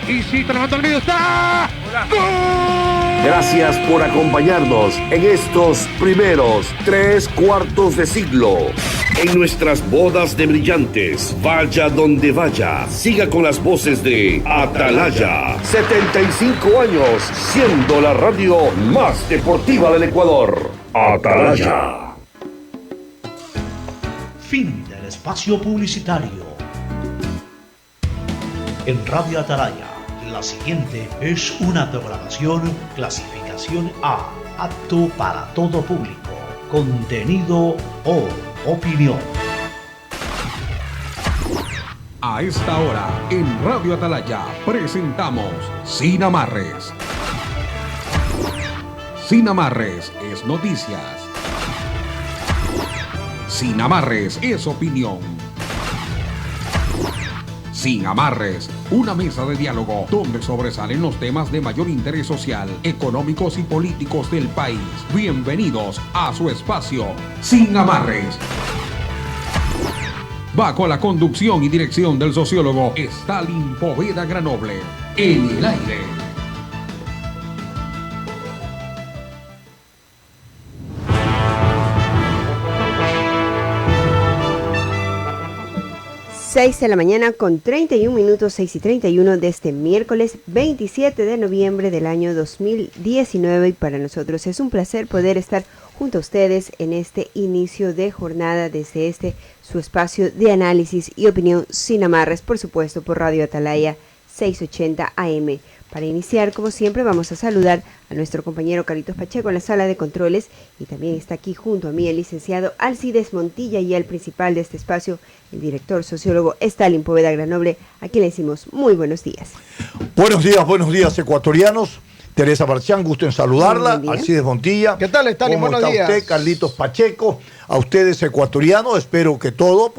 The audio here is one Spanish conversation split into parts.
Y sí, trabajando al medio está. ¡Gol! Gracias por acompañarnos en estos primeros 3/4 de siglo. En nuestras bodas de brillantes, vaya donde vaya, siga con las voces de Atalaya. 75 años, siendo la radio más deportiva del Ecuador. Atalaya. Fin del espacio publicitario. En Radio Atalaya, la siguiente es una programación clasificación A, apto para todo público. Contenido o opinión. A esta hora, en Radio Atalaya, presentamos Sin Amarres. Sin Amarres es noticias. Sin Amarres es opinión. Sin Amarres, una mesa de diálogo donde sobresalen los temas de mayor interés social, económicos y políticos del país. Bienvenidos a su espacio Sin Amarres. Bajo la conducción y dirección del sociólogo Stalin Poveda Granoble. En el aire. Seis de la mañana con 31 minutos, 6:31 de este miércoles 27 de noviembre del año 2019, y para nosotros es un placer poder estar junto a ustedes en este inicio de jornada desde su espacio de análisis y opinión sin amarres, por supuesto por Radio Atalaya 680 AM. Para iniciar, como siempre, vamos a saludar a nuestro compañero Carlitos Pacheco en la sala de controles, y también está aquí junto a mí el licenciado Alcides Montilla y el principal de este espacio, el director sociólogo Stalin Poveda Granoble, a quien le decimos muy buenos días. Buenos días ecuatorianos. Teresa Marchán, gusto en saludarla. Alcides Montilla. ¿Qué tal, Stalin? ¿Cómo Buenos está días. usted? Carlitos Pacheco. A ustedes ecuatorianos, espero que todo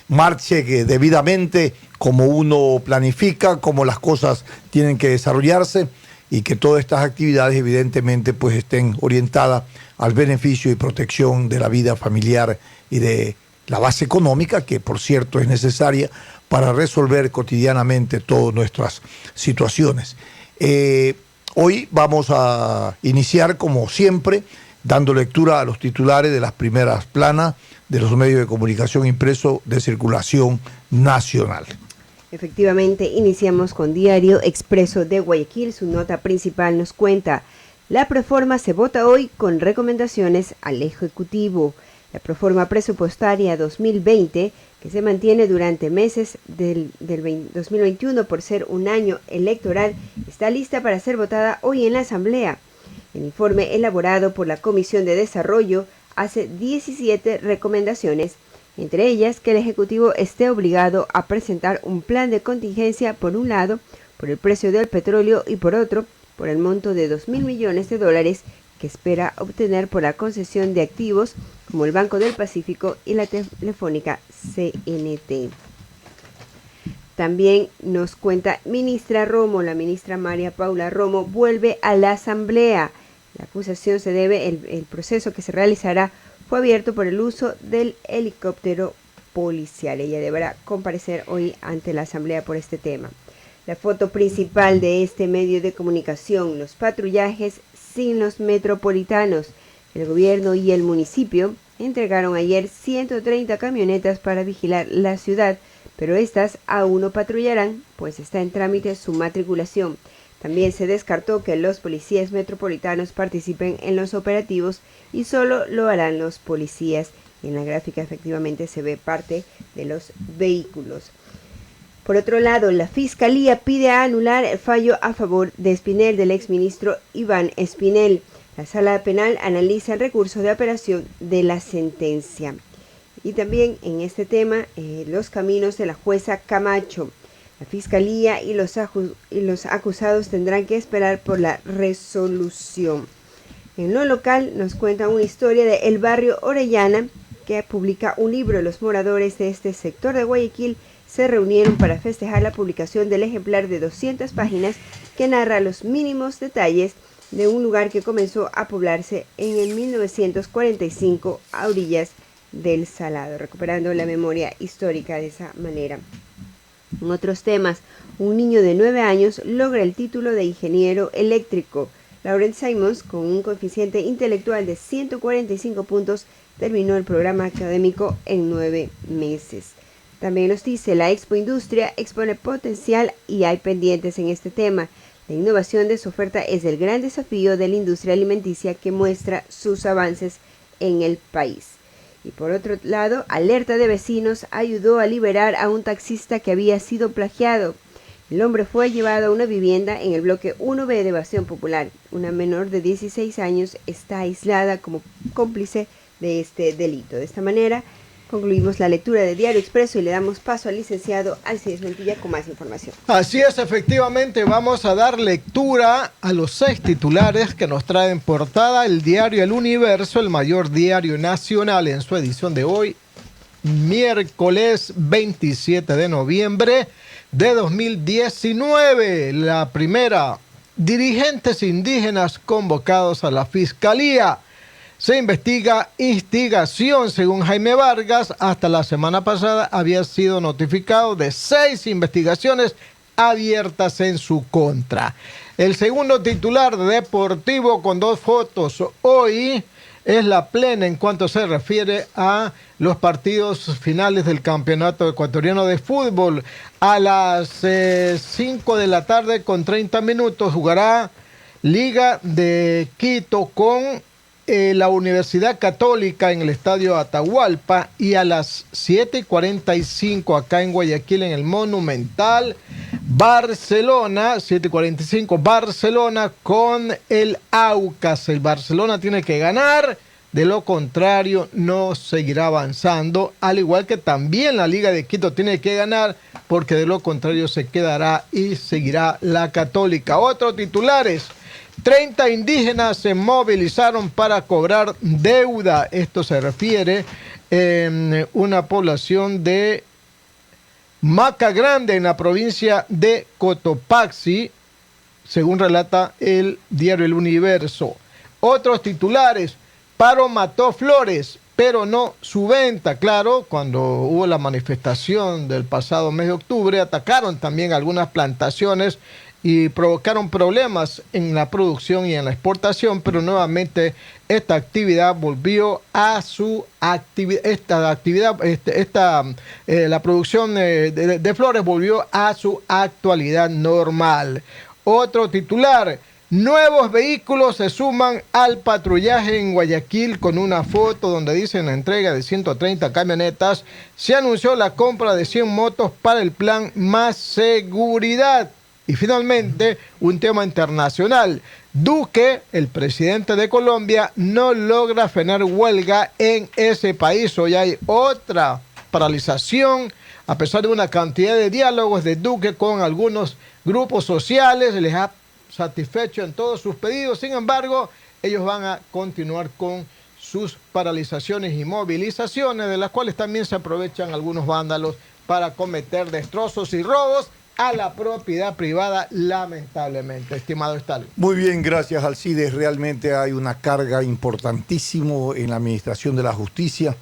marche debidamente como uno planifica, como las cosas tienen que desarrollarse, y que todas estas actividades evidentemente estén orientadas al beneficio y protección de la vida familiar y de la base económica, que por cierto es necesaria para resolver cotidianamente todas nuestras situaciones. Hoy vamos a iniciar, como siempre, dando lectura a los titulares de las primeras planas de los medios de comunicación impreso de circulación nacional. Efectivamente, iniciamos con Diario Expreso de Guayaquil. Su nota principal nos cuenta: la proforma se vota hoy con recomendaciones al Ejecutivo. La proforma presupuestaria 2020, que se mantiene durante meses del 2021 por ser un año electoral, está lista para ser votada hoy en la Asamblea. El informe elaborado por la Comisión de Desarrollo hace 17 recomendaciones, entre ellas que el Ejecutivo esté obligado a presentar un plan de contingencia, por un lado, por el precio del petróleo, y por otro, por el monto de $2.000 millones que espera obtener por la concesión de activos como el Banco del Pacífico y la Telefónica CNT. También nos cuenta ministra Romo, la ministra María Paula Romo vuelve a la Asamblea. La acusación se debe, el proceso que se realizará fue abierto por el uso del helicóptero policial. Ella deberá comparecer hoy ante la Asamblea por este tema. La foto principal de este medio de comunicación: los patrullajes sin los metropolitanos. El gobierno y el municipio entregaron ayer 130 camionetas para vigilar la ciudad, pero estas aún no patrullarán, pues está en trámite su matriculación. También se descartó que los policías metropolitanos participen en los operativos y solo lo harán los policías. En la gráfica efectivamente se ve parte de los vehículos. Por otro lado, la Fiscalía pide anular el fallo a favor de Espinel, del exministro Iván Espinel. La Sala Penal analiza el recurso de apelación de la sentencia. Y también en este tema, los caminos de la jueza Camacho. La Fiscalía y los acusados tendrán que esperar por la resolución. En lo local nos cuenta una historia de El Barrio Orellana, que publica un libro. Los moradores de este sector de Guayaquil se reunieron para festejar la publicación del ejemplar de 200 páginas que narra los mínimos detalles de un lugar que comenzó a poblarse en el 1945 a orillas del Salado, recuperando la memoria histórica de esa manera. En otros temas, un niño de 9 años logra el título de ingeniero eléctrico. Laurent Simons, con un coeficiente intelectual de 145 puntos, terminó el programa académico en 9 meses. También nos dice, la Expo Industria expone potencial y hay pendientes en este tema. La innovación de su oferta es el gran desafío de la industria alimenticia que muestra sus avances en el país. Y por otro lado, alerta de vecinos ayudó a liberar a un taxista que había sido plagiado. El hombre fue llevado a una vivienda en el bloque 1B de Evasión Popular. Una menor de 16 años está aislada como cómplice de este delito. De esta manera, concluimos la lectura de Diario Expreso y le damos paso al licenciado Alcides Montilla con más información. Así es, efectivamente, vamos a dar lectura a los 6 titulares que nos trae en portada el diario El Universo, el mayor diario nacional, en su edición de hoy, miércoles 27 de noviembre de 2019. La primera, dirigentes indígenas convocados a la Fiscalía. Se investiga instigación, según Jaime Vargas. Hasta la semana pasada había sido notificado de 6 investigaciones abiertas en su contra. El segundo titular deportivo con 2 fotos hoy es la plena en cuanto se refiere a los partidos finales del Campeonato Ecuatoriano de Fútbol. A las 5 de la tarde con 30 minutos jugará Liga de Quito con la Universidad Católica en el Estadio Atahualpa, y a las 7:45 acá en Guayaquil en el Monumental, Barcelona, 7:45 Barcelona con el Aucas. El Barcelona tiene que ganar, de lo contrario no seguirá avanzando, al igual que también la Liga de Quito tiene que ganar, porque de lo contrario se quedará y seguirá la Católica. Otros titulares: 30 indígenas se movilizaron para cobrar deuda. Esto se refiere a una población de Maca Grande, en la provincia de Cotopaxi, según relata el diario El Universo. Otros titulares: paro mató flores, pero no su venta. Claro, cuando hubo la manifestación del pasado mes de octubre, atacaron también algunas plantaciones y provocaron problemas en la producción y en la exportación, pero nuevamente esta actividad volvió a su la producción de flores volvió a su actualidad normal. Otro titular: nuevos vehículos se suman al patrullaje en Guayaquil, con una foto donde dicen la entrega de 130 camionetas. Se anunció la compra de 100 motos para el plan Más Seguridad. Y finalmente, un tema internacional. Duque, el presidente de Colombia, no logra frenar huelga en ese país. Hoy hay otra paralización, a pesar de una cantidad de diálogos de Duque con algunos grupos sociales. Les ha satisfecho en todos sus pedidos. Sin embargo, ellos van a continuar con sus paralizaciones y movilizaciones, de las cuales también se aprovechan algunos vándalos para cometer destrozos y robos a la propiedad privada, lamentablemente, estimado Stalin. Muy bien, gracias, Alcides. Realmente hay una carga importantísimo en la administración de la justicia.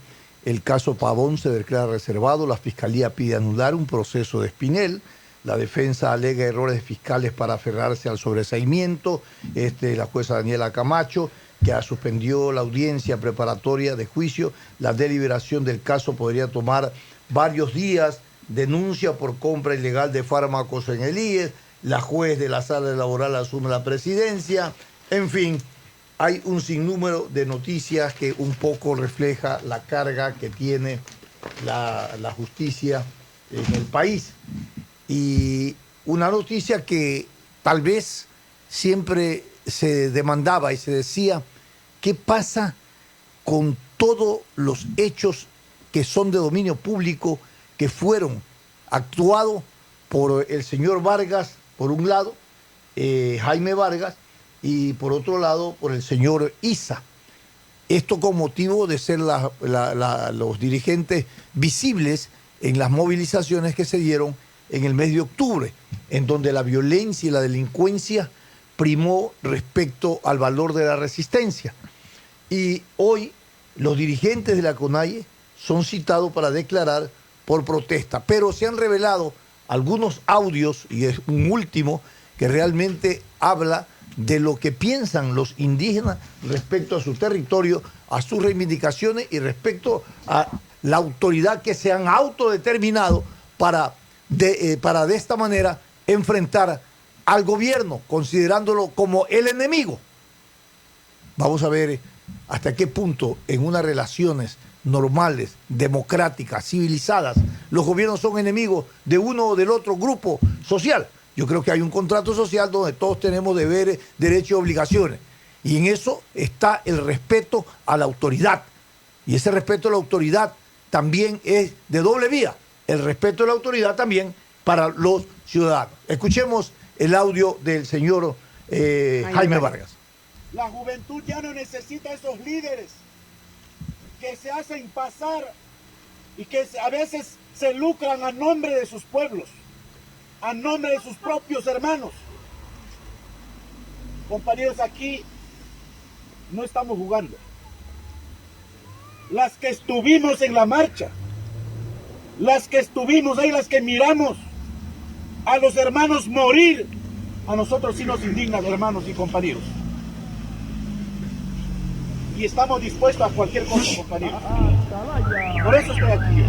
El caso Pavón se declara reservado. La Fiscalía pide anular un proceso de Espinel. La defensa alega errores fiscales para aferrarse al sobreseimiento. La jueza Daniela Camacho, que suspendió la audiencia preparatoria de juicio. La deliberación del caso podría tomar varios días. Denuncia por compra ilegal de fármacos en el IES. La juez de la sala laboral asume la presidencia. En fin, hay un sinnúmero de noticias que un poco refleja la carga que tiene la justicia en el país. Y una noticia que tal vez siempre se demandaba y se decía: ¿qué pasa con todos los hechos que son de dominio público, que fueron actuados por el señor Vargas, por un lado, Jaime Vargas, y por otro lado, por el señor Issa? Esto con motivo de ser los dirigentes visibles en las movilizaciones que se dieron en el mes de octubre, en donde la violencia y la delincuencia primó respecto al valor de la resistencia. Y hoy los dirigentes de la CONAIE son citados para declarar por protesta, pero se han revelado algunos audios, y es un último que realmente habla de lo que piensan los indígenas respecto a su territorio, a sus reivindicaciones y respecto a la autoridad que se han autodeterminado para de esta manera enfrentar al gobierno, considerándolo como el enemigo. Vamos a ver hasta qué punto en unas relaciones normales, democráticas, civilizadas, los gobiernos son enemigos de uno o del otro grupo social. Yo creo que hay un contrato social donde todos tenemos deberes, derechos y obligaciones. Y en eso está el respeto a la autoridad. Y ese respeto a la autoridad también es de doble vía. El respeto a la autoridad también para los ciudadanos. Escuchemos el audio del señor Jaime Vargas. La juventud ya no necesita esos líderes que se hacen pasar y que a veces se lucran a nombre de sus pueblos, a nombre de sus propios hermanos. Compañeros, aquí no estamos jugando. Las que estuvimos en la marcha, las que estuvimos ahí, las que miramos a los hermanos morir, a nosotros sí nos indignan, hermanos y compañeros. Y estamos dispuestos a cualquier cosa, compañeros. Por eso estoy aquí.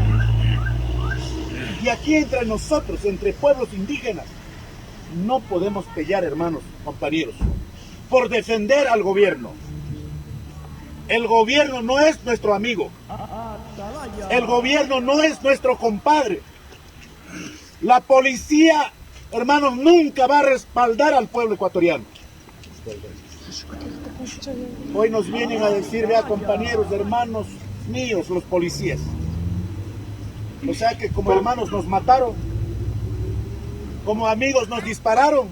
Y aquí entre nosotros, entre pueblos indígenas, no podemos pelear, hermanos, compañeros, por defender al gobierno. El gobierno no es nuestro amigo. El gobierno no es nuestro compadre. La policía, hermanos, nunca va a respaldar al pueblo ecuatoriano. Hoy nos vienen a decir, vea, compañeros, hermanos míos, los policías. O sea que como hermanos nos mataron, como amigos nos dispararon.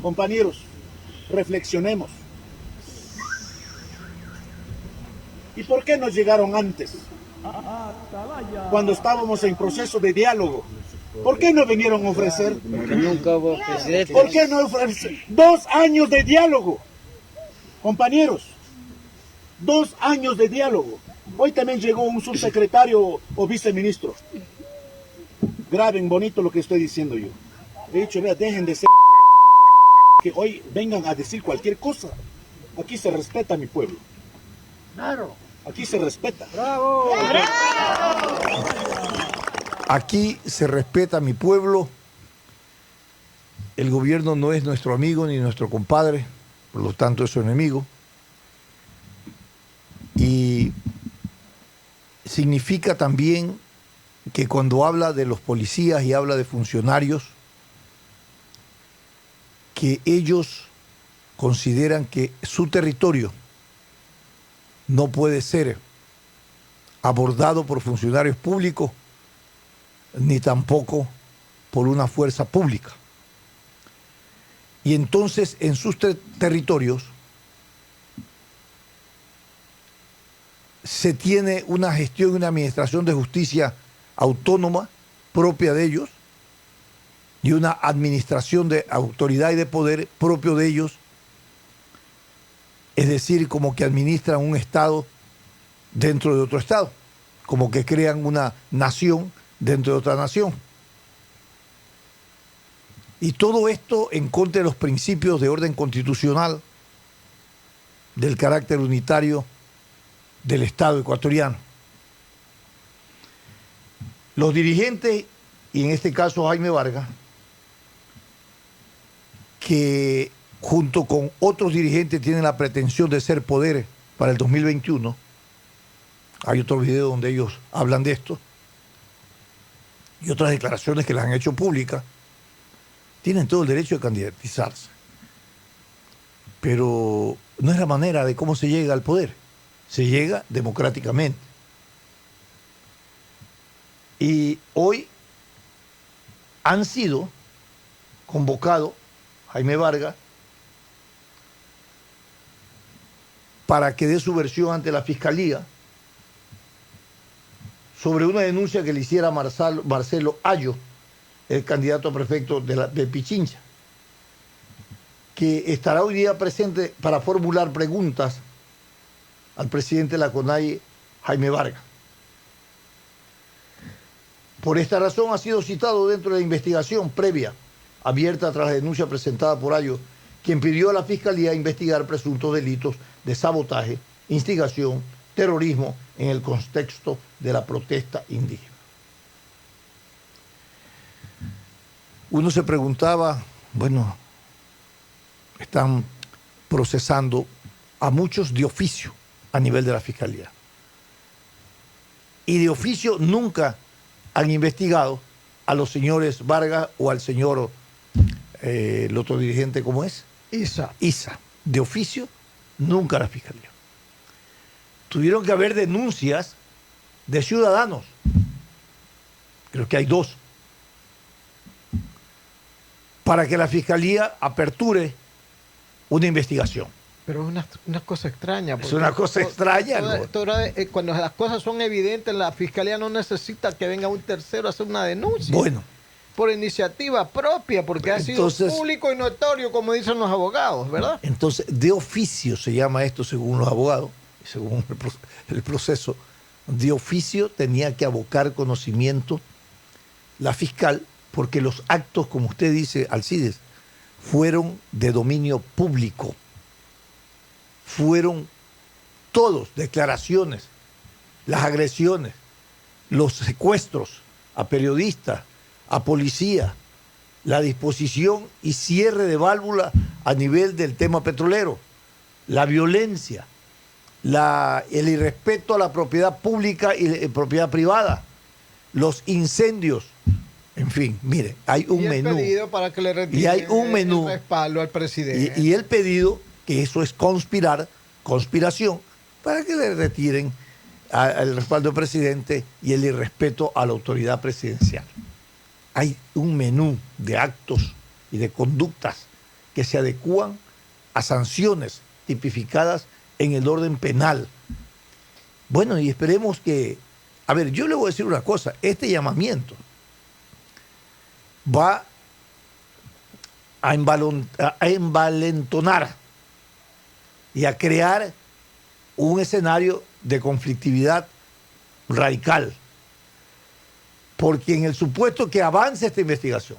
Compañeros, reflexionemos. ¿Y por qué nos llegaron antes? Cuando estábamos en proceso de diálogo. ¿Por qué no vinieron a ofrecer? Porque nunca hubo presidente. ¿Por qué no ofrecen? 2 años de diálogo. Compañeros, 2 años de diálogo. Hoy también llegó un subsecretario o viceministro. Graben bonito lo que estoy diciendo yo. He dicho, vea, dejen de ser que hoy vengan a decir cualquier cosa. Aquí se respeta a mi pueblo. Claro. Aquí se respeta. ¡Bravo! Aquí se respeta a mi pueblo. El gobierno no es nuestro amigo ni nuestro compadre, por lo tanto es su enemigo. Y significa también que cuando habla de los policías y habla de funcionarios, que ellos consideran que su territorio no puede ser abordado por funcionarios públicos ni tampoco por una fuerza pública. Y entonces en sus territorios se tiene una gestión y una administración de justicia autónoma propia de ellos y una administración de autoridad y de poder propio de ellos, es decir, como que administran un estado dentro de otro estado, como que crean una nación dentro de otra nación. Y todo esto en contra de los principios de orden constitucional, del carácter unitario del Estado ecuatoriano. Los dirigentes, y en este caso Jaime Vargas, que junto con otros dirigentes tienen la pretensión de ser poder para el 2021, hay otro video donde ellos hablan de esto, y otras declaraciones que las han hecho públicas, tienen todo el derecho de candidatizarse. Pero no es la manera de cómo se llega al poder. Se llega democráticamente. Y hoy han sido convocados Jaime Vargas para que dé su versión ante la Fiscalía sobre una denuncia que le hiciera Marcelo Ayo, el candidato a prefecto de Pichincha, que estará hoy día presente para formular preguntas al presidente de la CONAIE, Jaime Vargas. Por esta razón ha sido citado dentro de la investigación previa abierta tras la denuncia presentada por Ayo, quien pidió a la Fiscalía investigar presuntos delitos de sabotaje, instigación, terrorismo en el contexto de la protesta indígena. Uno se preguntaba, bueno, están procesando a muchos de oficio a nivel de la Fiscalía. Y de oficio nunca han investigado a los señores Vargas o al señor, el otro dirigente, ¿cómo es? Isa. De oficio, nunca la Fiscalía. Tuvieron que haber denuncias de ciudadanos. Creo que hay 2. Para que la Fiscalía aperture una investigación. Pero es una cosa extraña. Es una cosa extraña. Cuando las cosas son evidentes, la Fiscalía no necesita que venga un tercero a hacer una denuncia. Bueno. Por iniciativa propia, porque entonces, ha sido público y notorio, como dicen los abogados, ¿verdad? Entonces, de oficio se llama esto según los abogados, según el proceso. De oficio tenía que abocar conocimiento la fiscal, porque los actos, como usted dice, Alcides, fueron de dominio público. Fueron todos declaraciones, las agresiones, los secuestros a periodistas, a policía, la disposición y cierre de válvula a nivel del tema petrolero, la violencia, el irrespeto a la propiedad pública y propiedad privada, los incendios. En fin, mire, hay un menú. Pedido para que le y hay un menú. El respaldo al presidente. Y el pedido, que eso es conspiración, para que le retiren el respaldo al presidente y el irrespeto a la autoridad presidencial. Hay un menú de actos y de conductas que se adecúan a sanciones tipificadas en el orden penal. Bueno, y esperemos que... A ver, yo le voy a decir una cosa. Este llamamiento va a envalentonar y a crear un escenario de conflictividad radical. Porque en el supuesto que avance esta investigación,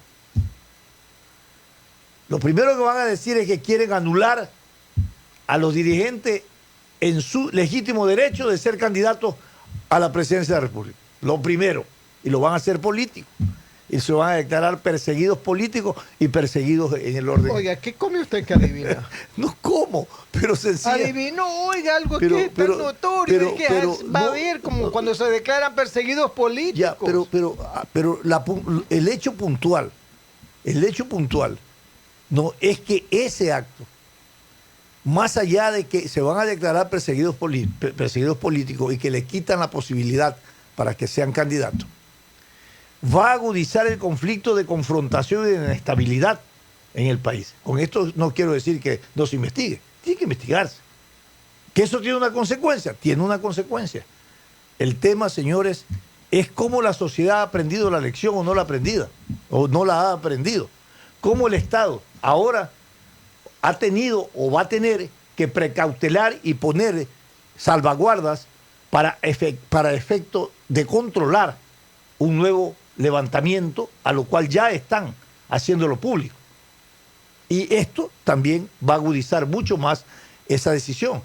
lo primero que van a decir es que quieren anular a los dirigentes en su legítimo derecho de ser candidatos a la presidencia de la República. Lo primero. Y lo van a hacer políticos. Y se van a declarar perseguidos políticos y perseguidos en el orden. Oiga, ¿qué come usted que adivina? No, ¿cómo? Pero sencillo. Adivinó, oiga, algo que es tan notorio. Va a haber como cuando se declaran perseguidos políticos. Ya, pero el hecho puntual no es que ese acto, más allá de que se van a declarar perseguidos políticos y que le quitan la posibilidad para que sean candidatos, va a agudizar el conflicto de confrontación y de inestabilidad en el país. Con esto no quiero decir que no se investigue, tiene que investigarse. ¿Que eso tiene una consecuencia? Tiene una consecuencia. El tema, señores, es cómo la sociedad ha aprendido la lección o no la ha aprendido, o no la ha aprendido. Cómo el Estado ahora ha tenido o va a tener que precautelar y poner salvaguardas para efecto de controlar un nuevo levantamiento, a lo cual ya están haciéndolo público. Y esto también va a agudizar mucho más esa decisión,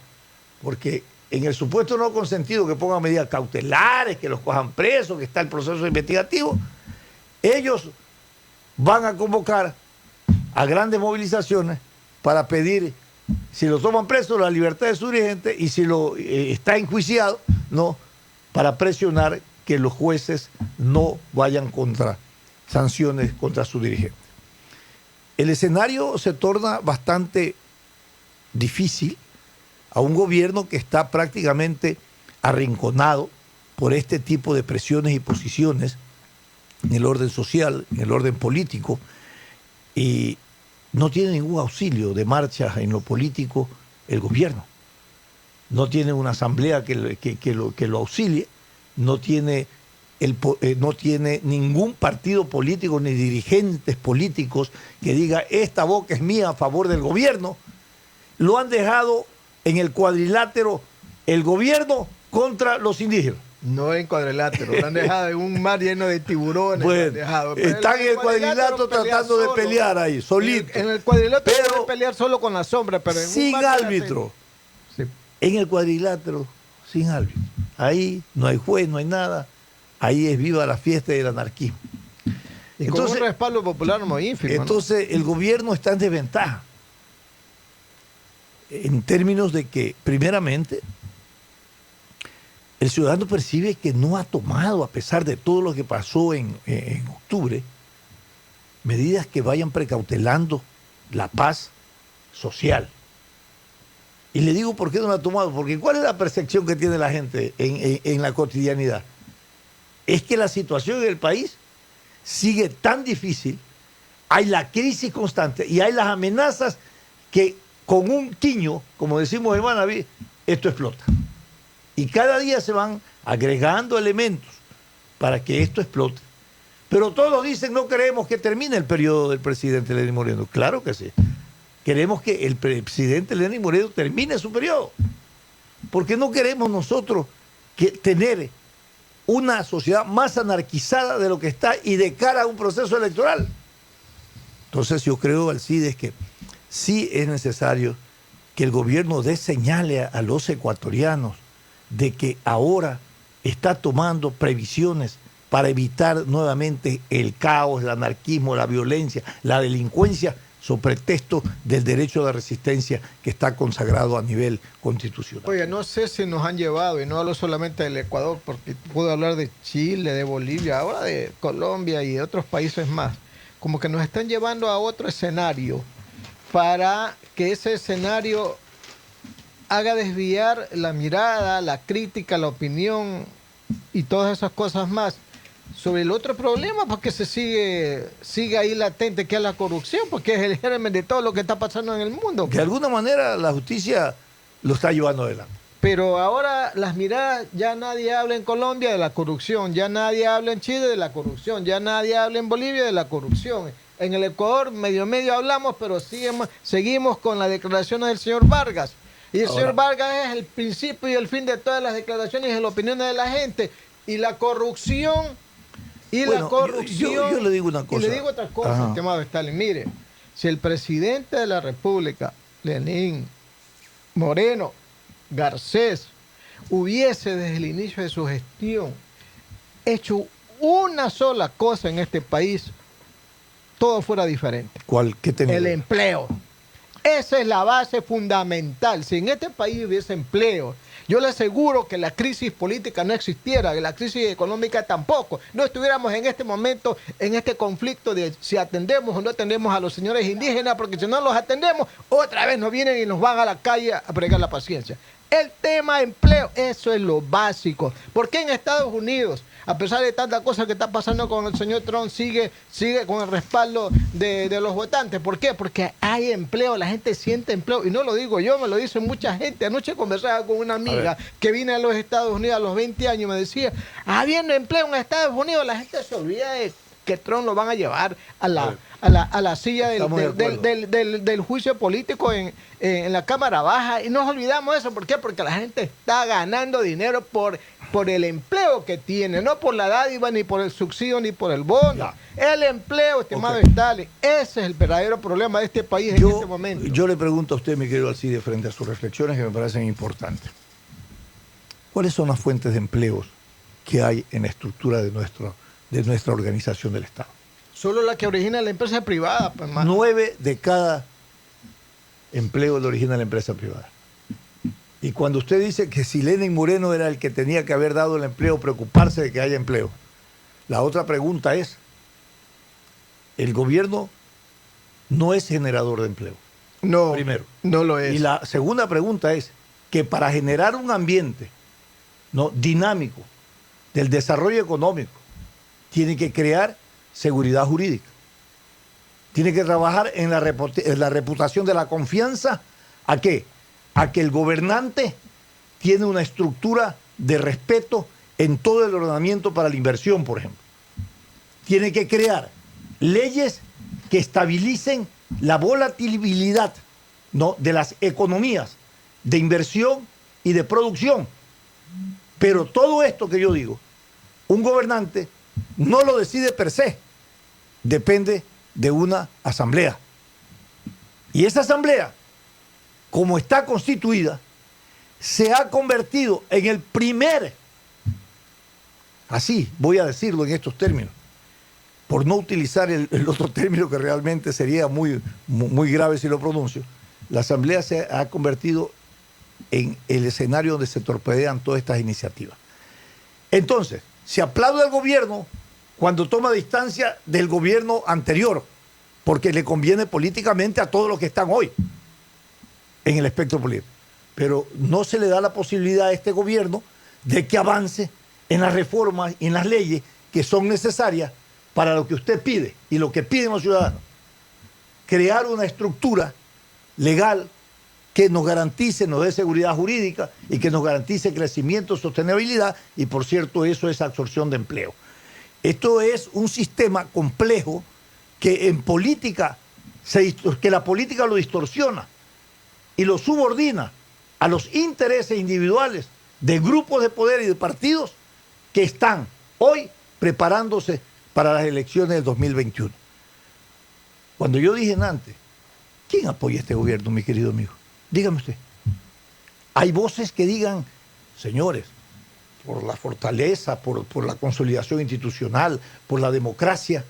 porque en el supuesto no consentido que pongan medidas cautelares, que los cojan presos, que está el proceso investigativo, ellos van a convocar a grandes movilizaciones para pedir, si lo toman preso, la libertad de su dirigente, y si lo está enjuiciado, no, para presionar que los jueces no vayan contra sanciones contra su dirigente. El escenario se torna bastante difícil a un gobierno que está prácticamente arrinconado por este tipo de presiones y posiciones en el orden social, en el orden político, y no tiene ningún auxilio de marcha en lo político el gobierno. No tiene una asamblea que lo auxilie, no tiene ningún partido político ni dirigentes políticos que diga esta boca es mía a favor del gobierno. Lo han dejado en el cuadrilátero el gobierno contra los indígenas. No en cuadrilátero, lo han dejado en un mar lleno de tiburones. Bueno, están en el cuadrilátero tratando de pelear ahí, solito. En el cuadrilátero pero puede pelear solo con la sombra, pero en sin un mar árbitro. Sí. En el cuadrilátero, sin árbitro. Ahí no hay juez, no hay nada. Ahí es viva la fiesta del anarquismo. Y con un respaldo popular muy ínfimo. Entonces, el gobierno está en desventaja. En términos de que, primeramente, el ciudadano percibe que no ha tomado, a pesar de todo lo que pasó en octubre, medidas que vayan precautelando la paz social. Y le digo por qué no la ha tomado, porque ¿cuál es la percepción que tiene la gente en la cotidianidad? Es que la situación en el país sigue tan difícil, hay la crisis constante y hay las amenazas que con un quiño, como decimos en Manaví, esto explota. Y cada día se van agregando elementos para que esto explote. Pero todos dicen, no queremos que termine el periodo del presidente Lenín Moreno. Claro que sí. Queremos que el presidente Lenín Moreno termine su periodo. Porque no queremos nosotros tener una sociedad más anarquizada de lo que está y de cara a un proceso electoral. Entonces yo creo, Alcides, que sí es necesario que el gobierno dé señales a los ecuatorianos de que ahora está tomando previsiones para evitar nuevamente el caos, el anarquismo, la violencia, la delincuencia, sobre pretexto del derecho de resistencia que está consagrado a nivel constitucional. Oye, no sé si nos han llevado, y no hablo solamente del Ecuador, porque puedo hablar de Chile, de Bolivia, ahora de Colombia y de otros países más, como que nos están llevando a otro escenario para que ese escenario haga desviar la mirada, la crítica, la opinión y todas esas cosas más sobre el otro problema, porque se sigue ahí latente, que es la corrupción, porque es el germen de todo lo que está pasando en el mundo. De alguna manera la justicia lo está llevando adelante. Pero ahora las miradas, ya nadie habla en Colombia de la corrupción, ya nadie habla en Chile de la corrupción, ya nadie habla en Bolivia de la corrupción. En el Ecuador medio hablamos, pero seguimos con las declaraciones del señor Vargas. Y el señor Vargas es el principio y el fin de todas las declaraciones y las opiniones de la gente. Y la corrupción... Yo le digo una cosa. Y le digo otra cosa, estimado Stalin. Mire, si el presidente de la República, Lenín Moreno Garcés, hubiese desde el inicio de su gestión hecho una sola cosa en este país, todo fuera diferente. ¿Cuál? ¿Qué tenía? El empleo. Esa es la base fundamental. Si en este país hubiese empleo, yo le aseguro que la crisis política no existiera, que la crisis económica tampoco. No estuviéramos en este momento, en este conflicto de si atendemos o no atendemos a los señores indígenas, porque si no los atendemos, otra vez nos vienen y nos van a la calle a pregar la paciencia. El tema empleo, eso es lo básico. ¿Por qué en Estados Unidos, a pesar de tantas cosas que está pasando con el señor Trump, sigue con el respaldo de los votantes? ¿Por qué? Porque hay empleo, la gente siente empleo. Y no lo digo yo, me lo dice mucha gente. Anoche conversaba con una amiga que vino a los Estados Unidos a los 20 años y me decía, habiendo empleo en Estados Unidos, la gente se olvida de que Trump lo van a llevar a la silla del juicio político en la Cámara Baja, y nos olvidamos de eso. ¿Por qué? Porque la gente está ganando dinero por el empleo que tiene, no por la dádiva, ni por el subsidio, ni por el bono. El empleo, estimado Stalin, ese es el verdadero problema de este país en este momento. Yo le pregunto a usted, mi querido Alcides, frente a sus reflexiones que me parecen importantes. ¿Cuáles son las fuentes de empleos que hay en la estructura de nuestra organización del Estado? Solo la que origina la empresa privada. Pues, 9 de cada empleo lo origina la empresa privada. Y cuando usted dice que si Lenín Moreno era el que tenía que haber dado el empleo, preocuparse de que haya empleo, la otra pregunta es, el gobierno no es generador de empleo. No, primero. No lo es. Y la segunda pregunta es que para generar un ambiente dinámico del desarrollo económico, tiene que crear seguridad jurídica. Tiene que trabajar en la reputación de la confianza. ¿A qué? A que el gobernante tiene una estructura de respeto en todo el ordenamiento para la inversión, por ejemplo. Tiene que crear leyes que estabilicen la volatilidad de las economías de inversión y de producción. Pero todo esto que yo digo, un gobernante no lo decide per se, depende de una asamblea. Y esa asamblea, como está constituida, se ha convertido en el primer, así voy a decirlo en estos términos, por no utilizar el otro término que realmente sería muy grave si lo pronuncio, la asamblea se ha convertido en el escenario donde se torpedean todas estas iniciativas. Entonces, se aplaude al gobierno cuando toma distancia del gobierno anterior, porque le conviene políticamente a todos los que están hoy en el espectro político. Pero no se le da la posibilidad a este gobierno de que avance en las reformas y en las leyes que son necesarias para lo que usted pide y lo que piden los ciudadanos. Crear una estructura legal que nos garantice, nos dé seguridad jurídica y que nos garantice crecimiento, sostenibilidad y, por cierto, eso es absorción de empleo. Esto es un sistema complejo que en política, que la política lo distorsiona y lo subordina a los intereses individuales de grupos de poder y de partidos que están hoy preparándose para las elecciones del 2021. Cuando yo dije antes, ¿quién apoya este gobierno, mi querido amigo? Dígame usted. Hay voces que digan, señores, por la fortaleza, por la consolidación institucional, por la democracia,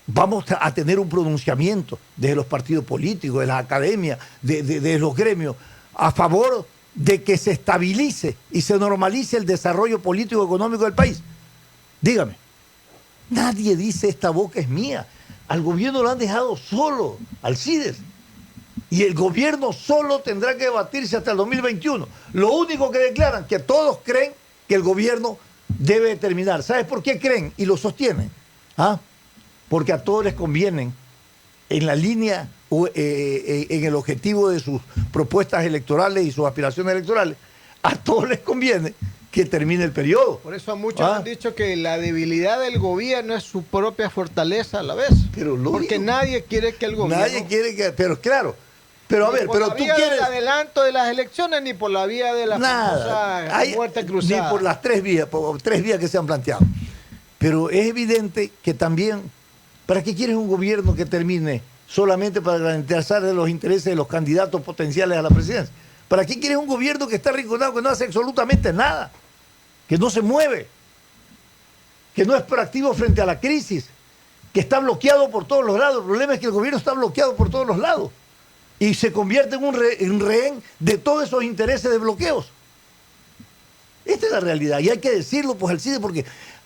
vamos a tener un pronunciamiento de los partidos políticos, de las academias, de los gremios, a favor de que se estabilice y se normalice el desarrollo político y económico del país. Dígame, nadie dice esta boca es mía. Al gobierno lo han dejado solo, Alcides. Y el gobierno solo tendrá que debatirse hasta el 2021. Lo único que declaran, que todos creen que el gobierno debe terminar. ¿Sabes por qué creen y lo sostienen? ¿Ah? Porque a todos les convienen en la línea, en el objetivo de sus propuestas electorales y sus aspiraciones electorales, a todos les conviene que termine el periodo. Por eso a muchos han dicho que la debilidad del gobierno es su propia fortaleza a la vez. Pero porque nadie quiere que el gobierno... Nadie quiere que... Pero claro, pero a ver, pero tú quieres... Ni por la vía del adelanto de las elecciones, ni por la vía de la muerte cruzada. Ni por las tres vías que se han planteado. Pero es evidente que también... ¿Para qué quieres un gobierno que termine solamente para garantizar los intereses de los candidatos potenciales a la presidencia? ¿Para qué quieres un gobierno que está arrinconado, que no hace absolutamente nada, que no se mueve, que no es proactivo frente a la crisis, que está bloqueado por todos los lados? El problema es que el gobierno está bloqueado por todos los lados y se convierte en un rehén de todos esos intereses de bloqueos. Esta es la realidad y hay que decirlo, pues, Alcides, porque...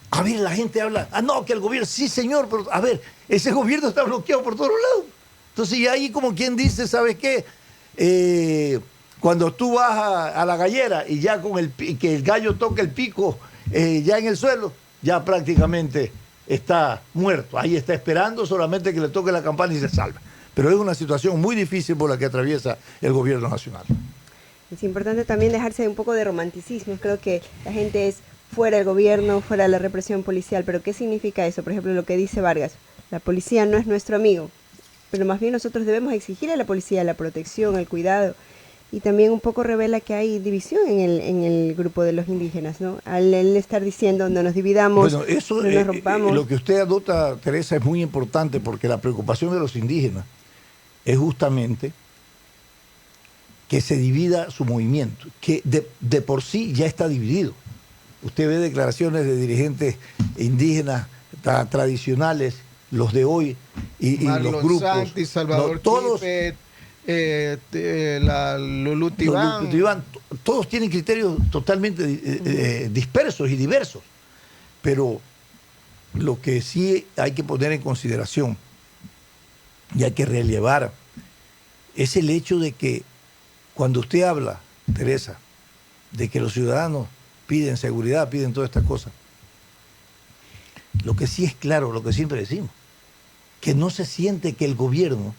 A ver, la gente habla, no, que el gobierno, sí señor, pero a ver, ese gobierno está bloqueado por todos lados. Entonces, y ahí como quien dice, ¿sabes qué? Cuando tú vas a la gallera y ya que el gallo toca el pico ya en el suelo, ya prácticamente está muerto. Ahí está esperando solamente que le toque la campana y se salva. Pero es una situación muy difícil por la que atraviesa el gobierno nacional. Es importante también dejarse un poco de romanticismo. Creo que la gente es fuera del gobierno, fuera de la represión policial, pero ¿qué significa eso? Por ejemplo, lo que dice Vargas, la policía no es nuestro amigo, pero más bien nosotros debemos exigir a la policía la protección, el cuidado, y también un poco revela que hay división en el grupo de los indígenas, ¿no? Al él estar diciendo no nos dividamos, bueno, eso, no nos rompamos. Lo que usted adota, Teresa, es muy importante porque la preocupación de los indígenas es justamente que se divida su movimiento, que de por sí ya está dividido. Usted ve declaraciones de dirigentes indígenas tradicionales, los de hoy, y los grupos. Santi, Salvador todos, Quipe, Lulú Tibán. Todos tienen criterios totalmente dispersos y diversos. Pero lo que sí hay que poner en consideración y hay que relevar es el hecho de que cuando usted habla, Teresa, de que los ciudadanos piden seguridad, piden todas estas cosas. Lo que sí es claro, lo que siempre decimos, que no se siente que el gobierno,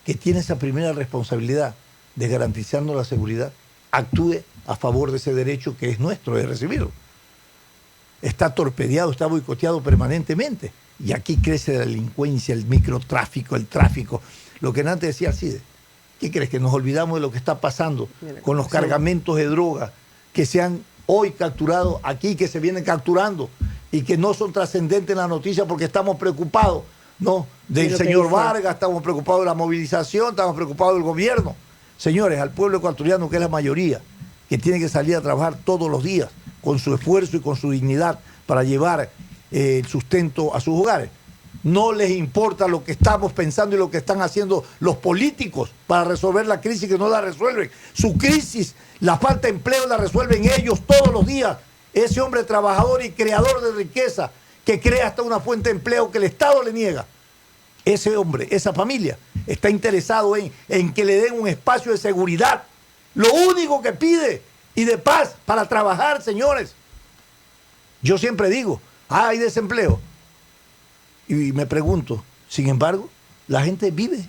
que tiene esa primera responsabilidad de garantizarnos la seguridad, actúe a favor de ese derecho que es nuestro de recibirlo. Está torpedeado, está boicoteado permanentemente. Y aquí crece la delincuencia, el microtráfico, el tráfico. Lo que antes decía Alcides, ¿qué crees? Que nos olvidamos de lo que está pasando con los cargamentos de droga que se han hoy capturados aquí, que se vienen capturando y que no son trascendentes en la noticia porque estamos preocupados, ¿no? Del señor Vargas, estamos preocupados de la movilización, estamos preocupados del gobierno. Señores, al pueblo ecuatoriano, que es la mayoría, que tiene que salir a trabajar todos los días con su esfuerzo y con su dignidad para llevar el sustento a sus hogares. No les importa lo que estamos pensando y lo que están haciendo los políticos para resolver la crisis, que no la resuelven. Su crisis, la falta de empleo, la resuelven ellos todos los días. Ese hombre trabajador y creador de riqueza que crea hasta una fuente de empleo que el Estado le niega. Ese hombre, esa familia, está interesado en que le den un espacio de seguridad. Lo único que pide, y de paz para trabajar, señores. Yo siempre digo, hay desempleo. Y me pregunto, sin embargo, la gente vive.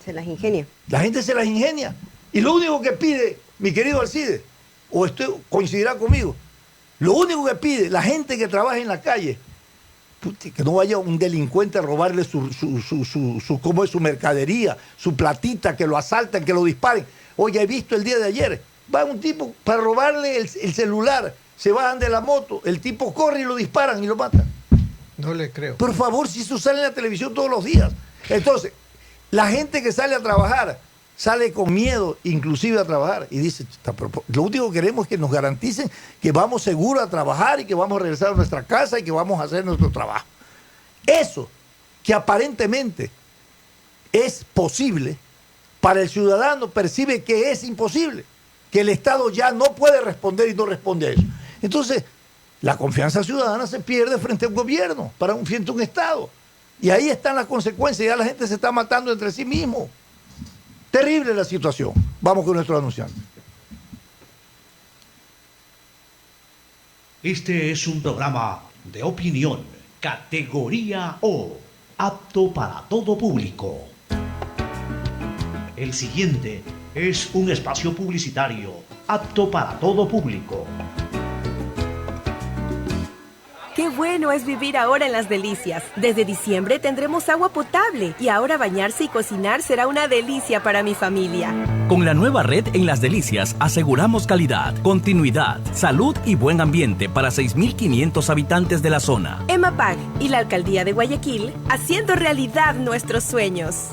Se las ingenia. La gente se las ingenia. Y lo único que pide, mi querido Alcides, o usted coincidirá conmigo, lo único que pide la gente que trabaja en la calle, que no vaya un delincuente a robarle ¿cómo es? Su mercadería, su platita, que lo asalten, que lo disparen. Oye, he visto el día de ayer, va un tipo para robarle el celular, se bajan de la moto, el tipo corre y lo disparan y lo matan. No le creo. Por favor, si eso sale en la televisión todos los días. Entonces, la gente que sale a trabajar, sale con miedo, inclusive a trabajar, y dice, lo único que queremos es que nos garanticen que vamos seguros a trabajar y que vamos a regresar a nuestra casa y que vamos a hacer nuestro trabajo. Eso, que aparentemente es posible, para el ciudadano percibe que es imposible, que el Estado ya no puede responder y no responde a eso. Entonces, la confianza ciudadana se pierde frente a un gobierno, frente a un Estado. Y ahí están las consecuencias, ya la gente se está matando entre sí mismo. Terrible la situación. Vamos con nuestro anunciante. Este es un programa de opinión, categoría O, apto para todo público. El siguiente es un espacio publicitario, apto para todo público. ¡Qué bueno es vivir ahora en Las Delicias! Desde diciembre tendremos agua potable y ahora bañarse y cocinar será una delicia para mi familia. Con la nueva red en Las Delicias aseguramos calidad, continuidad, salud y buen ambiente para 6.500 habitantes de la zona. EMAPAG y la Alcaldía de Guayaquil haciendo realidad nuestros sueños.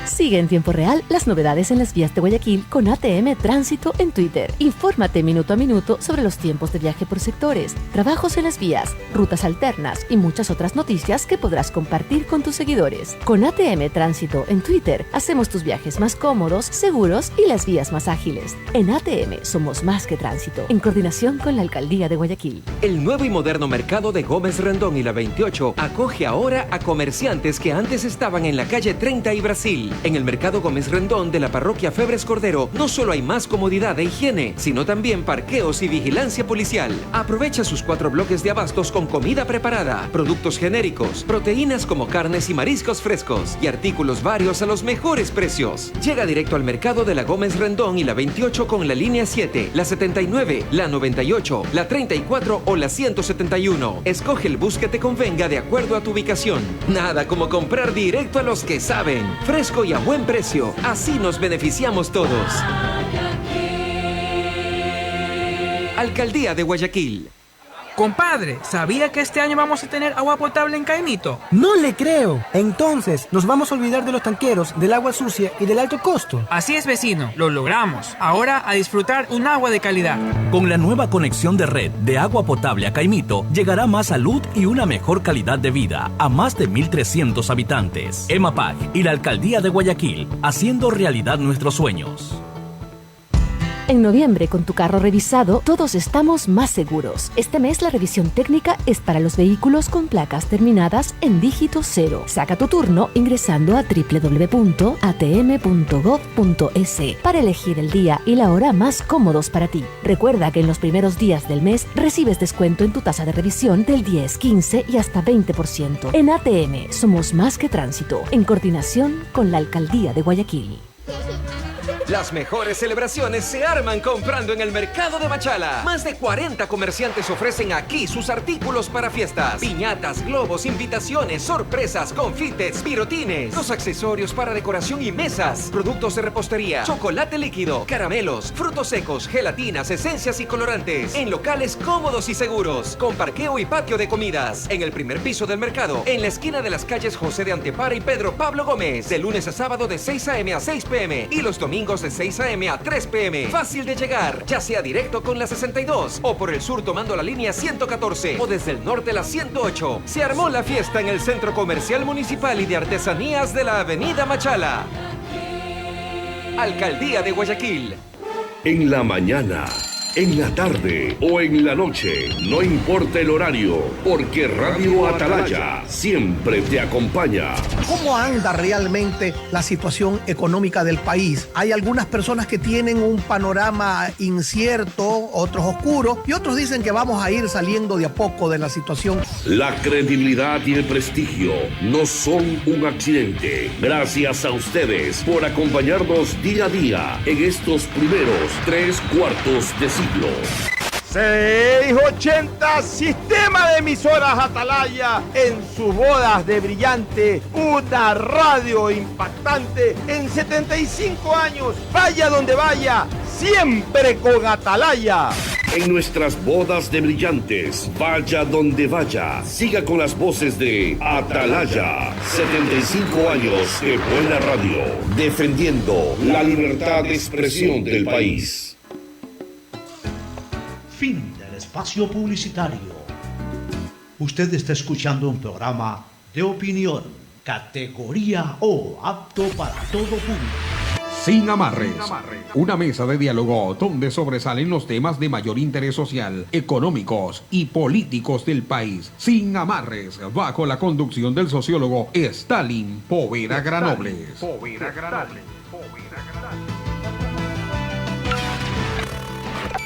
Sigue en tiempo real las novedades en las vías de Guayaquil con ATM Tránsito en Twitter. Infórmate minuto a minuto sobre los tiempos de viaje por sectores, trabajos en las vías, rutas alternas y muchas otras noticias que podrás compartir con tus seguidores. Con ATM Tránsito en Twitter hacemos tus viajes más cómodos, seguros y las vías más ágiles. En ATM somos más que tránsito, en coordinación con la Alcaldía de Guayaquil. El nuevo y moderno mercado de Gómez Rendón y la 28 acoge ahora a comerciantes que antes estaban en la calle 30 y Brasil. En el mercado Gómez Rendón de la parroquia Febres Cordero no solo hay más comodidad e higiene, sino también parqueos y vigilancia policial. Aprovecha sus 4 bloques de abastos con comida preparada, productos genéricos, proteínas como carnes y mariscos frescos y artículos varios a los mejores precios. Llega directo al mercado de la Gómez Rendón y la 28 con la línea 7, la 79, la 98, la 34 o la 171. Escoge el bus que te convenga de acuerdo a tu ubicación. Nada como comprar directo a los que saben. Fresco y a buen precio. Así nos beneficiamos todos. Alcaldía de Guayaquil. Compadre, ¿sabía que este año vamos a tener agua potable en Caimito? No le creo. Entonces, nos vamos a olvidar de los tanqueros, del agua sucia y del alto costo. Así es, vecino. Lo logramos. Ahora a disfrutar un agua de calidad. Con la nueva conexión de red de agua potable a Caimito, llegará más salud y una mejor calidad de vida a más de 1.300 habitantes. EMAPAG y la Alcaldía de Guayaquil, haciendo realidad nuestros sueños. En noviembre, con tu carro revisado, todos estamos más seguros. Este mes la revisión técnica es para los vehículos con placas terminadas en dígito 0. Saca tu turno ingresando a www.atm.gov.es para elegir el día y la hora más cómodos para ti. Recuerda que en los primeros días del mes recibes descuento en tu tasa de revisión del 10, 15 y hasta 20%. En ATM somos más que tránsito, en coordinación con la Alcaldía de Guayaquil. Las mejores celebraciones se arman comprando en el mercado de Machala. Más de 40 comerciantes ofrecen aquí sus artículos para fiestas. Piñatas, globos, invitaciones, sorpresas, confites, pirotines, los accesorios para decoración y mesas, productos de repostería, chocolate líquido, caramelos, frutos secos, gelatinas, esencias y colorantes. En locales cómodos y seguros, con parqueo y patio de comidas. En el primer piso del mercado, en la esquina de las calles José de Antepara y Pedro Pablo Gómez. De lunes a sábado de 6 a.m. a 6 p.m. y los domingos de 6 a.m. a 3 p.m. Fácil de llegar, ya sea directo con la 62 o por el sur tomando la línea 114 o desde el norte la 108. Se armó la fiesta en el Centro Comercial Municipal y de Artesanías de la Avenida Machala. Alcaldía de Guayaquil. En la mañana, en la tarde o en la noche, no importa el horario, porque Radio Atalaya siempre te acompaña. ¿Cómo anda realmente la situación económica del país? Hay algunas personas que tienen un panorama incierto, otros oscuros, y otros dicen que vamos a ir saliendo de a poco de la situación. La credibilidad y el prestigio no son un accidente. Gracias a ustedes por acompañarnos día a día en estos primeros 3 cuartos de siglo. 680 Sistema de Emisoras Atalaya en sus bodas de brillante, una radio impactante en 75 años. Vaya donde vaya, siempre con Atalaya. En nuestras bodas de brillantes, vaya donde vaya, siga con las voces de Atalaya. 75 años de buena radio, defendiendo la libertad de expresión del país. Fin del espacio publicitario. Usted está escuchando un programa de opinión, categoría O, apto para todo público. Sin amarres, una mesa de diálogo donde sobresalen los temas de mayor interés social, económicos y políticos del país. Sin amarres, bajo la conducción del sociólogo Stalin Poveda Granobles.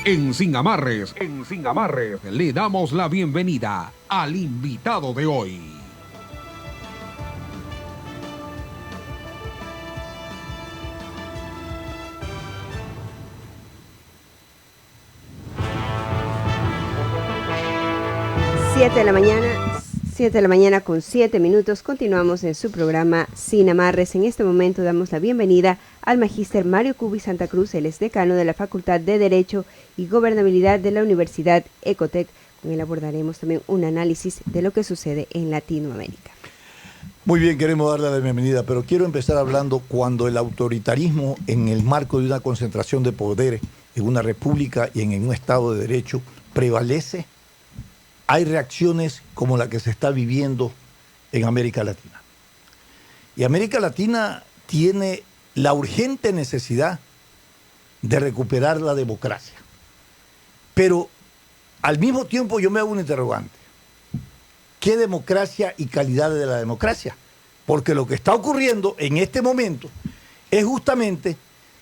En Sin Amarres, le damos la bienvenida al invitado de hoy. Siete de la mañana con 7 minutos. Continuamos en su programa Sin Amarres. En este momento damos la bienvenida al magíster Mario Cubi Santa Cruz. Él es decano de la Facultad de Derecho y Gobernabilidad de la Universidad Ecotec. Con él abordaremos también un análisis de lo que sucede en Latinoamérica. Muy bien, queremos darle la bienvenida, pero quiero empezar hablando cuando el autoritarismo en el marco de una concentración de poderes en una república y en un Estado de Derecho prevalece. Hay reacciones como la que se está viviendo en América Latina. Y América Latina tiene la urgente necesidad de recuperar la democracia. Pero al mismo tiempo yo me hago un interrogante. ¿Qué democracia y calidad de la democracia? Porque lo que está ocurriendo en este momento es justamente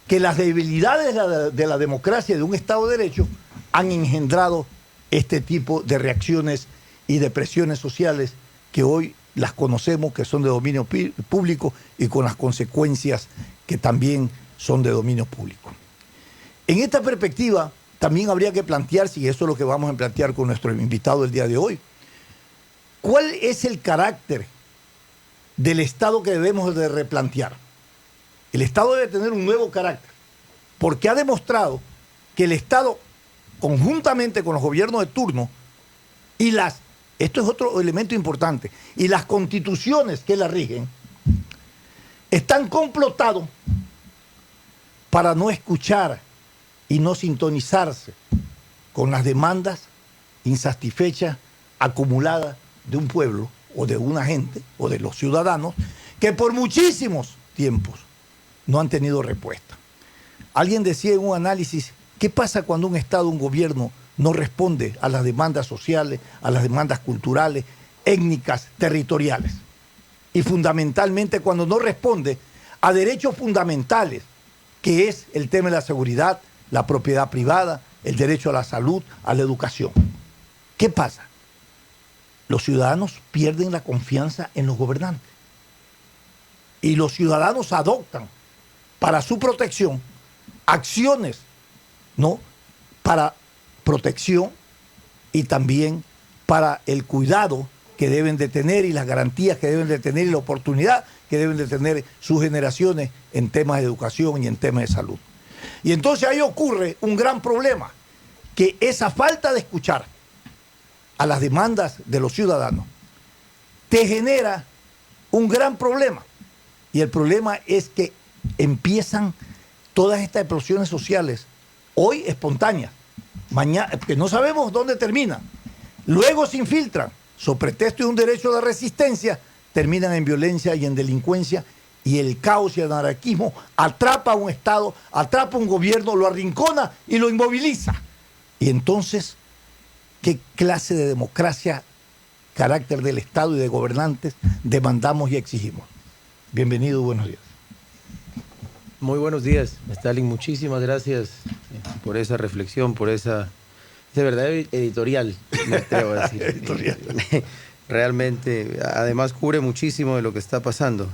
que las debilidades de la democracia de un Estado de Derecho han engendrado este tipo de reacciones y de presiones sociales que hoy las conocemos, que son de dominio público y con las consecuencias que también son de dominio público. En esta perspectiva también habría que plantearse, y eso es lo que vamos a plantear con nuestro invitado el día de hoy, ¿cuál es el carácter del Estado que debemos de replantear? El Estado debe tener un nuevo carácter, porque ha demostrado que el Estado, conjuntamente con los gobiernos de turno, y esto es otro elemento importante, y las constituciones que la rigen, están complotados para no escuchar y no sintonizarse con las demandas insatisfechas acumuladas de un pueblo o de una gente o de los ciudadanos que por muchísimos tiempos no han tenido respuesta. Alguien decía en un análisis, ¿qué pasa cuando un Estado, un gobierno no responde a las demandas sociales, a las demandas culturales, étnicas, territoriales? Y fundamentalmente cuando no responde a derechos fundamentales, que es el tema de la seguridad, la propiedad privada, el derecho a la salud, a la educación. ¿Qué pasa? Los ciudadanos pierden la confianza en los gobernantes. Y los ciudadanos adoptan para su protección acciones, ¿no?, para protección y también para el cuidado que deben de tener y las garantías que deben de tener y la oportunidad que deben de tener sus generaciones en temas de educación y en temas de salud. Y entonces ahí ocurre un gran problema, que esa falta de escuchar a las demandas de los ciudadanos te genera un gran problema. Y el problema es que empiezan todas estas explosiones sociales, hoy espontáneas, mañana, que no sabemos dónde terminan, luego se infiltran, sobre pretexto de un derecho de resistencia, terminan en violencia y en delincuencia, y el caos y el anarquismo atrapa a un Estado, atrapa a un gobierno, lo arrincona y lo inmoviliza. Y entonces, ¿qué clase de democracia, carácter del Estado y de gobernantes demandamos y exigimos? Bienvenido, buenos días. Muy buenos días, Stalin. Muchísimas gracias por esa reflexión, por ese verdadero editorial, me atrevo a decir. Editorial. Realmente, además cubre muchísimo de lo que está pasando.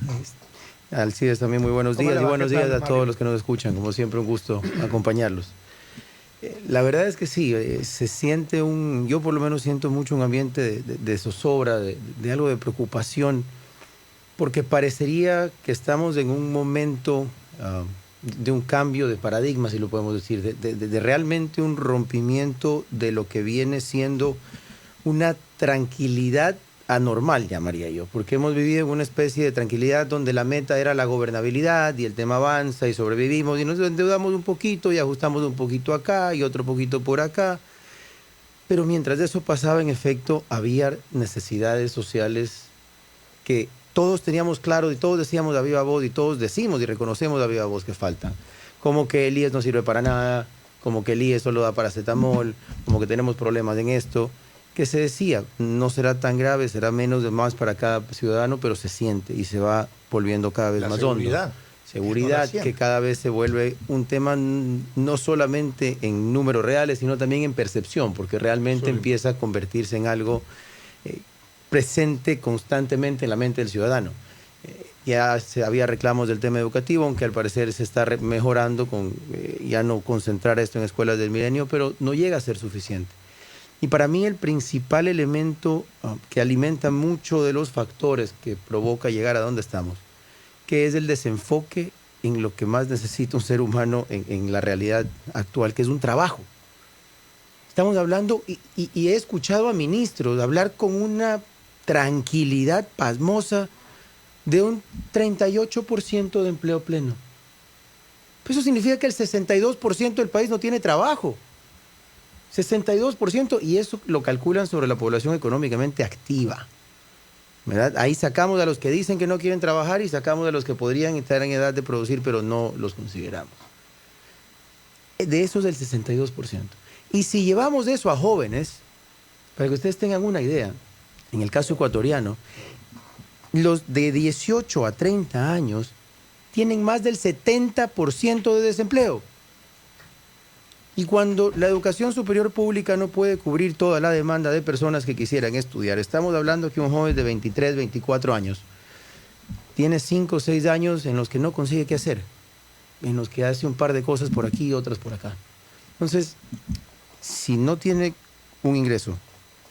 Alcides, también muy buenos días y buenos días a todos los que nos escuchan. Como siempre, un gusto acompañarlos. La verdad es que sí, se siente yo por lo menos siento mucho un ambiente de zozobra, de algo de preocupación, porque parecería que estamos en un momento de un cambio de paradigma, si lo podemos decir, de realmente un rompimiento de lo que viene siendo una tranquilidad anormal, llamaría yo, porque hemos vivido en una especie de tranquilidad donde la meta era la gobernabilidad y el tema avanza y sobrevivimos y nos endeudamos un poquito y ajustamos un poquito acá y otro poquito por acá, pero mientras eso pasaba, en efecto, había necesidades sociales que todos teníamos claro y todos decíamos a viva voz y todos decimos y reconocemos a viva voz que faltan, como que el IES no sirve para nada, como que el IES solo da paracetamol, como que tenemos problemas en esto, que se decía, no será tan grave, será menos de más para cada ciudadano, pero se siente y se va volviendo cada vez más hondo. Seguridad que cada vez se vuelve un tema no solamente en números reales, sino también en percepción, porque realmente empieza a convertirse en algo presente constantemente en la mente del ciudadano. Ya había reclamos del tema educativo, aunque al parecer se está mejorando con ya no concentrar esto en escuelas del milenio, pero no llega a ser suficiente. Y para mí el principal elemento que alimenta mucho de los factores que provoca llegar a donde estamos, que es el desenfoque en lo que más necesita un ser humano en la realidad actual, que es un trabajo. Estamos hablando, y he escuchado a ministros hablar con una tranquilidad pasmosa de un 38% de empleo pleno. Pues eso significa que el 62% del país no tiene trabajo. 62%, y eso lo calculan sobre la población económicamente activa, ¿verdad? Ahí sacamos a los que dicen que no quieren trabajar y sacamos a los que podrían estar en edad de producir, pero no los consideramos. De eso es el 62%. Y si llevamos eso a jóvenes, para que ustedes tengan una idea, en el caso ecuatoriano, los de 18 a 30 años tienen más del 70% de desempleo. Y cuando la educación superior pública no puede cubrir toda la demanda de personas que quisieran estudiar, estamos hablando que un joven de 23, 24 años tiene 5 o 6 años en los que no consigue qué hacer, en los que hace un par de cosas por aquí y otras por acá. Entonces, si no tiene un ingreso,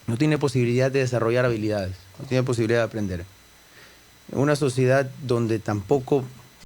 no tiene posibilidad de desarrollar habilidades, no tiene posibilidad de aprender, en una sociedad donde tampoco